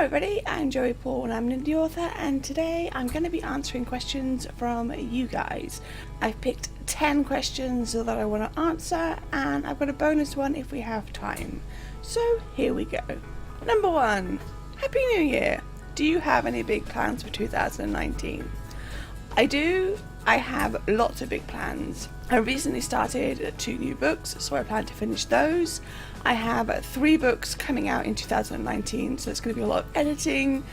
everybody, I'm Joey Paul and I'm an indie author, and today I'm going to be answering questions from you guys. I've picked 10 questions that I want to answer, and I've got a bonus one if we have time. So here we go. Number 1. Happy New Year! Do you have any big plans for 2019? I do. I have lots of big plans. I recently started 2 new books, so I plan to finish those. I have 3 books coming out in 2019, so it's going to be a lot of editing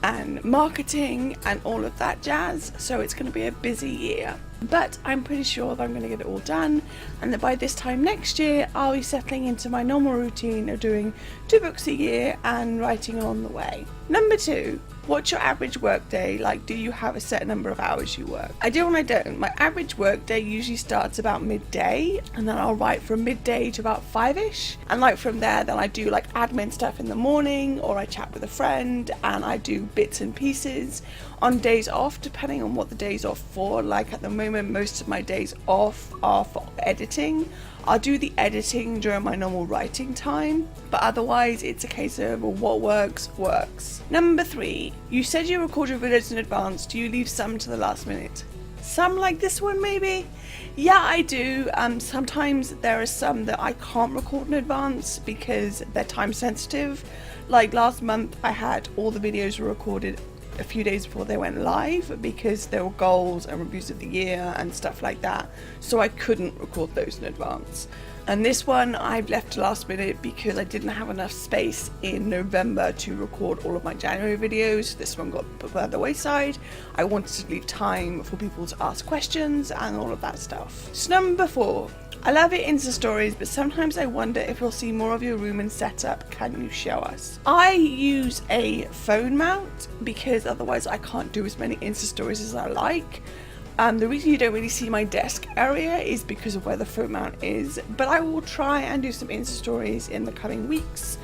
and marketing and all of that jazz, so it's going to be a busy year. But I'm pretty sure that I'm going to get it all done, and that by this time next year I'll be settling into my normal routine of doing 2 books a year and writing along the way. Number 2. What's your average work day like? Do you have a set number of hours you work? I do and I don't. My average work day usually starts about midday, and then I'll write from midday to about 5ish, and like from there then I do like admin stuff in the morning, or I chat with a friend and I do bits and pieces on days off, depending on what the day's off for. Like at the moment most of my days off are for editing. I'll do the editing during my normal writing time, but otherwise it's a case of what works. Number 3. You said you record your videos in advance. Do you leave some to the last minute? Some, like this one maybe? Yeah, I do. Sometimes there are some that I can't record in advance because they're time sensitive. Like last month I had all the videos were recorded a few days before they went live because there were goals and reviews of the year and stuff like that, so I couldn't record those in advance. And this one I've left to last minute because I didn't have enough space in November to record all of my January videos. This one got put by the wayside. I wanted to leave time for people to ask questions and all of that stuff. So number 4. I love your Insta stories, but sometimes I wonder if we'll see more of your room and setup. Can you show us? I use a phone mount because otherwise I can't do as many Insta stories as I like. The reason you don't really see my desk area is because of where the phone mount is, but I will try and do some Insta stories in the coming weeks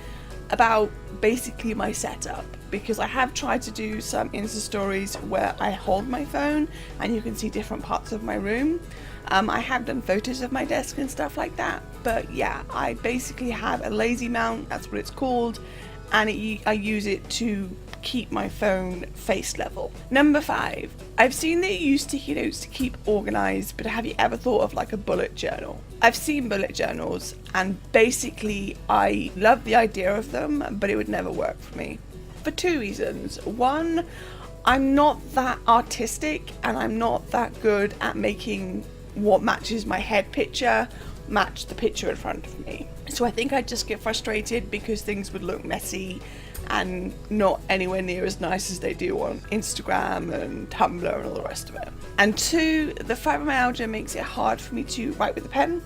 about basically my setup, because I have tried to do some Insta stories where I hold my phone and you can see different parts of my room. I have done photos of my desk and stuff like that, but yeah, I basically have a lazy mount, that's what it's called, and I use it to keep my phone face level. Number 5. I've seen that you use sticky notes to keep organized, but have you ever thought of like a bullet journal? I've seen bullet journals, and basically I love the idea of them, but it would never work for me for 2 reasons. 1, I'm not that artistic and I'm not that good at making what matches my head picture match the picture in front of me. So I think I'd just get frustrated because things would look messy and not anywhere near as nice as they do on Instagram and Tumblr and all the rest of it. And 2, the fibromyalgia makes it hard for me to write with a pen.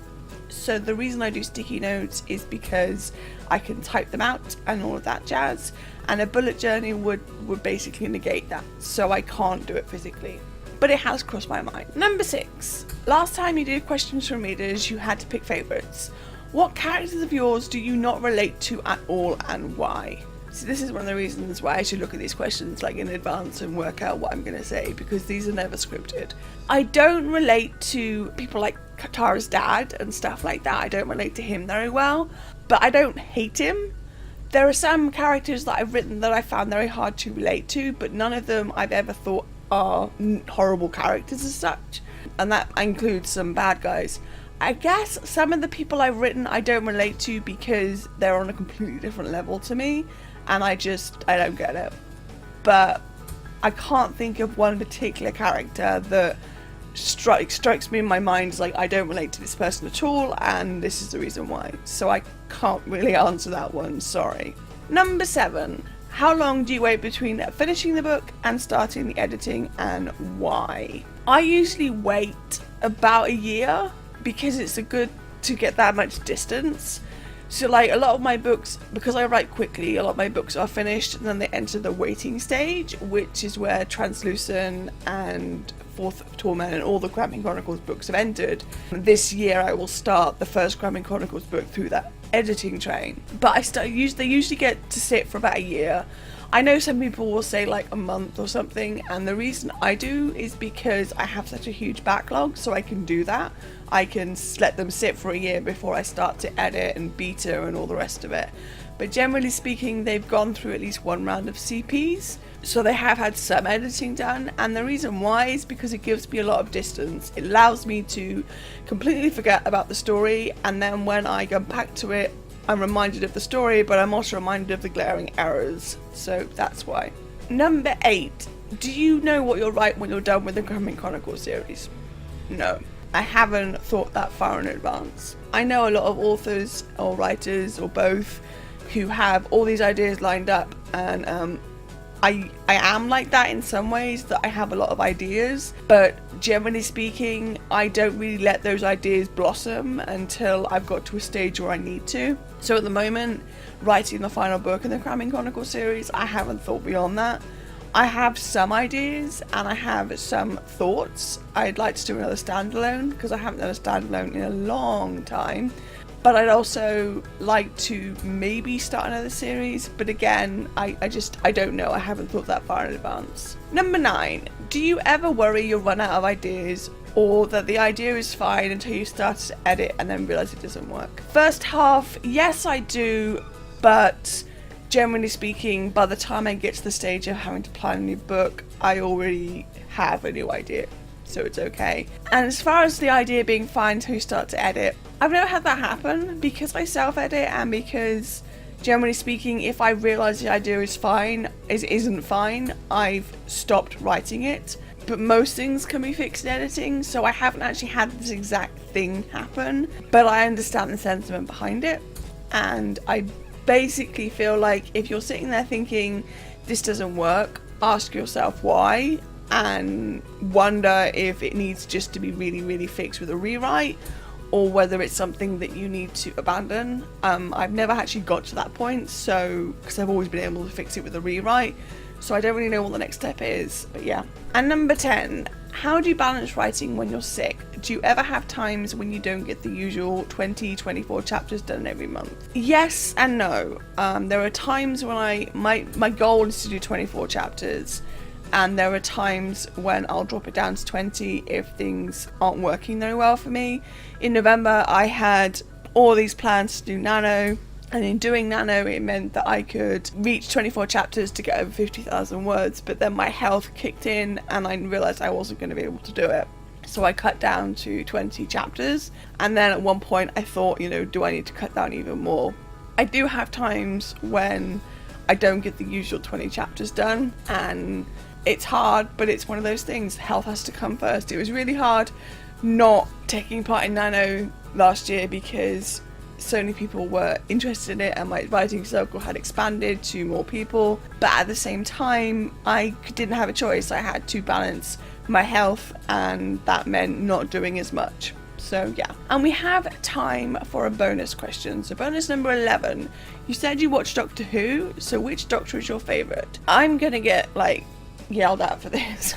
So the reason I do sticky notes is because I can type them out and all of that jazz, and a bullet journal would basically negate that, so I can't do it physically. But it has crossed my mind. Number 6. Last time you did questions from readers, you had to pick favourites. What characters of yours do you not relate to at all, and why? So this is one of the reasons why I should look at these questions like in advance and work out what I'm going to say, because these are never scripted. I don't relate to people like Katara's dad and stuff like that. I don't relate to him very well, but I don't hate him. There are some characters that I've written that I found very hard to relate to, but none of them I've ever thought are horrible characters as such, and that includes some bad guys. I guess some of the people I've written I don't relate to because they're on a completely different level to me, and I don't get it. But I can't think of one particular character that strikes me in my mind as like, I don't relate to this person at all, and this is the reason why. So I can't really answer that one, sorry. Number 7. How long do you wait between finishing the book and starting the editing, and why? I usually wait about a year because it's good to get that much distance. So like a lot of my books, because I write quickly, a lot of my books are finished and then they enter the waiting stage, which is where Translucent and Fourth of Torment and all the Cramping Chronicles books have entered. This year I will start the first Cramping Chronicles book through that editing train. But they usually get to sit for about a year. I know some people will say like a month or something, and the reason I do is because I have such a huge backlog, so I can do that. I can let them sit for a year before I start to edit and beta and all the rest of it. But generally speaking, they've gone through at least one round of CPs, so they have had some editing done, and the reason why is because it gives me a lot of distance. It allows me to completely forget about the story, and then when I go back to it, I'm reminded of the story, but I'm also reminded of the glaring errors, so that's why. Number 8. Do you know what you'll write when you're done with the Cramming Chronicles series? No. I haven't thought that far in advance. I know a lot of authors or writers or both who have all these ideas lined up, and I am like that in some ways, that I have a lot of ideas, but generally speaking, I don't really let those ideas blossom until I've got to a stage where I need to. So at the moment, writing the final book in the Cramming Chronicles series, I haven't thought beyond that. I have some ideas and I have some thoughts. I'd like to do another standalone because I haven't done a standalone in a long time. But I'd also like to maybe start another series, but again, I don't know. I haven't thought that far in advance. Number 9. Do you ever worry you'll run out of ideas, or that the idea is fine until you start to edit and then realise it doesn't work? First half, yes I do, but generally speaking, by the time I get to the stage of having to plan a new book, I already have a new idea, so it's okay. And as far as the idea being fine until you start to edit, I've never had that happen because I self-edit, and because generally speaking, if I realise the idea is fine, isn't fine, I've stopped writing it. But most things can be fixed in editing, so I haven't actually had this exact thing happen, but I understand the sentiment behind it. And I basically feel like if you're sitting there thinking this doesn't work, ask yourself why, and wonder if it needs just to be really, really fixed with a rewrite, or whether it's something that you need to abandon. I've never actually got to that point, so because I've always been able to fix it with a rewrite, so I don't really know what the next step is, but yeah. And number 10, how do you balance writing when you're sick? Do you ever have times when you don't get the usual 20-24 chapters done every month? Yes and no. There are times when my goal is to do 24 chapters, and there are times when I'll drop it down to 20 if things aren't working very well for me. In November, I had all these plans to do Nano, and in doing Nano, it meant that I could reach 24 chapters to get over 50,000 words, but then my health kicked in and I realised I wasn't going to be able to do it. So I cut down to 20 chapters, and then at one point I thought, do I need to cut down even more? I do have times when I don't get the usual 20 chapters done, and it's hard, but it's one of those things. Health has to come first. It was really hard not taking part in Nano last year because so many people were interested in it and my writing circle had expanded to more people, but at the same time I didn't have a choice. I had to balance my health, and that meant not doing as much. So yeah. And we have time for a bonus question. So bonus number 11. You said you watched Doctor Who, so which Doctor is your favourite? I'm gonna get yelled at for this.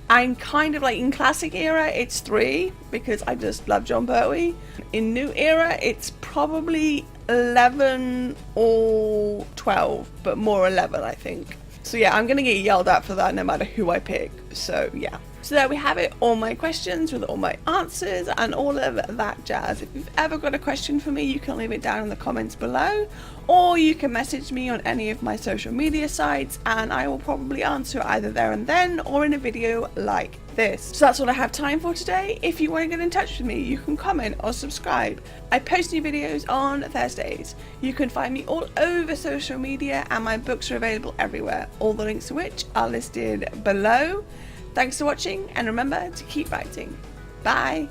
I'm kind of in classic era, it's 3 because I just love John Pertwee. In new era, it's probably 11 or 12, but more 11 I think. So yeah, I'm gonna get yelled at for that no matter who I pick, so yeah. So there we have it, all my questions with all my answers and all of that jazz. If you've ever got a question for me, you can leave it down in the comments below, or you can message me on any of my social media sites and I will probably answer either there and then or in a video like this. So that's all I have time for today. If you want to get in touch with me, you can comment or subscribe. I post new videos on Thursdays. You can find me all over social media and my books are available everywhere, all the links to which are listed below. Thanks for watching, and remember to keep writing. Bye!